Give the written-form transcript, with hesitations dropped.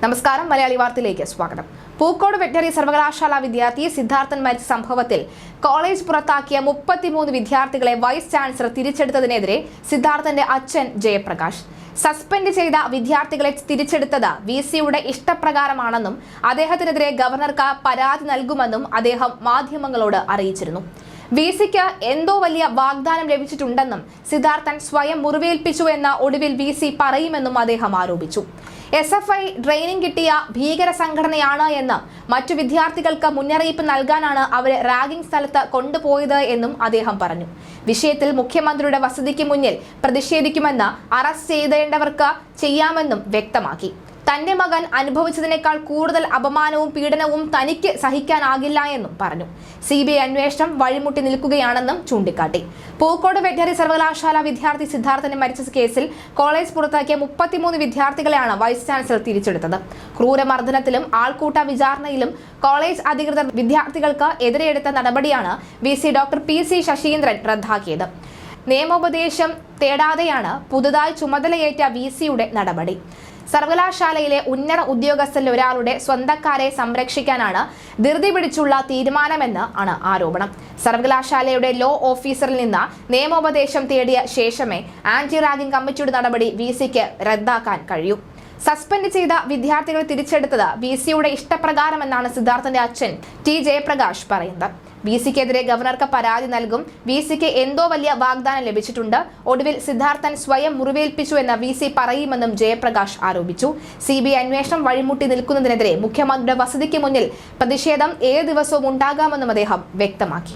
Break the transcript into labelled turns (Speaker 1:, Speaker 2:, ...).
Speaker 1: നമസ്കാരം, മലയാളി വാർത്തയിലേക്ക് സ്വാഗതം. പൂക്കോട് വെറ്ററിനറി സർവകലാശാല വിദ്യാർത്ഥി സിദ്ധാർത്ഥൻ മരിച്ച സംഭവത്തിൽ കോളേജ് പുറത്താക്കിയ 33 വിദ്യാർത്ഥികളെ വൈസ് ചാൻസലർ തിരിച്ചെടുത്തതിനെതിരെ സിദ്ധാർത്ഥന്റെ അച്ഛൻ ജയപ്രകാശ് സസ്പെൻഡ് ചെയ്ത വിദ്യാർത്ഥികളെ തിരിച്ചെടുത്തത് വിസിയുടെ ഇഷ്ടപ്രകാരമാണെന്നും അദ്ദേഹത്തിനെതിരെ ഗവർണർക്ക് പരാതി നൽകുമെന്നും അദ്ദേഹം മാധ്യമങ്ങളോട് അറിയിച്ചിരുന്നു. വിസിക്ക് എന്തോ വലിയ വാഗ്ദാനം ലഭിച്ചിട്ടുണ്ടെന്നും സിദ്ധാർത്ഥൻ സ്വയം മുറിവേൽപ്പിച്ചു എന്ന ഒടുവിൽ വിസി പറയുമെന്നും അദ്ദേഹം ആരോപിച്ചു. SFI ട്രെയിനിങ് കിട്ടിയ ഭീകര സംഘടനയാണ് എന്ന് മറ്റു വിദ്യാർത്ഥികൾക്ക് മുന്നറിയിപ്പ് നൽകാനാണ് അവരെ റാഗിംഗ് സ്ഥലത്ത് കൊണ്ടുപോയത് എന്നും അദ്ദേഹം പറഞ്ഞു. വിഷയത്തിൽ മുഖ്യമന്ത്രിയുടെ വസതിക്ക് മുന്നിൽ പ്രതിഷേധിക്കുമെന്ന് അറസ്റ്റ് ചെയ്തേണ്ടവർക്ക് ചെയ്യാമെന്നും വ്യക്തമാക്കി. തന്റെ മകൻ അനുഭവിച്ചതിനേക്കാൾ കൂടുതൽ അപമാനവും പീഡനവും തനിക്ക് സഹിക്കാനാകില്ല എന്നും പറഞ്ഞു. CBI അന്വേഷണം വഴിമുട്ടി നിൽക്കുകയാണെന്നും ചൂണ്ടിക്കാട്ടി. പൂക്കോട് വെറ്ററിനറി സർവകലാശാല വിദ്യാർത്ഥി സിദ്ധാർത്ഥനെ മരിച്ച കേസിൽ കോളേജ് പുറത്താക്കിയ 33 വിദ്യാർത്ഥികളെയാണ് വൈസ് ചാൻസലർ തിരിച്ചെടുത്തത്. ക്രൂരമർദ്ദനത്തിലും ആൾക്കൂട്ട വിചാരണയിലും കോളേജ് അധികൃതർ വിദ്യാർത്ഥികൾക്ക് എതിരെയെടുത്ത നടപടിയാണ് VC ഡോക്ടർ PC ശശീന്ദ്രൻ റദ്ദാക്കിയത്. നിയമോപദേശം തേടാതെയാണ് പുതുതായി ചുമതലയേറ്റ VCയുടെ നടപടി. സർവകലാശാലയിലെ ഉന്നത ഉദ്യോഗസ്ഥരിൽ ഒരാളുടെ സ്വന്തക്കാരെ സംരക്ഷിക്കാനാണ് ധൃതി പിടിച്ചുള്ള തീരുമാനമെന്ന് ആണ് ആരോപണം. സർവകലാശാലയുടെ ലോ ഓഫീസറിൽ നിന്ന് നിയമോപദേശം തേടിയ ശേഷമേ ആന്റി റാഗിംഗ് കമ്മിറ്റിയുടെ നടപടി VCക്ക് റദ്ദാക്കാൻ കഴിയൂ. സസ്പെൻഡ് ചെയ്ത വിദ്യാർത്ഥികളെ തിരിച്ചെടുത്തത് VCയുടെ ഇഷ്ടപ്രകാരമെന്നാണ് സിദ്ധാർത്ഥന്റെ അച്ഛൻ T ജയപ്രകാശ് പറയുന്നത്. VCക്കെതിരെ ഗവർണർക്ക് പരാതി നൽകും. VCക്ക് എന്തോ വലിയ വാഗ്ദാനം ലഭിച്ചിട്ടുണ്ട്. ഒടുവിൽ സിദ്ധാർത്ഥൻ സ്വയം മുറിവേൽപ്പിച്ചു എന്ന് VC പറയുമെന്നും ജയപ്രകാശ് ആരോപിച്ചു. CBI അന്വേഷണം വഴിമുട്ടി നിൽക്കുന്നതിനെതിരെ മുഖ്യമന്ത്രിയുടെ വസതിക്ക് മുന്നിൽ പ്രതിഷേധം ഏത് ദിവസവും ഉണ്ടാകാമെന്നും അദ്ദേഹം വ്യക്തമാക്കി.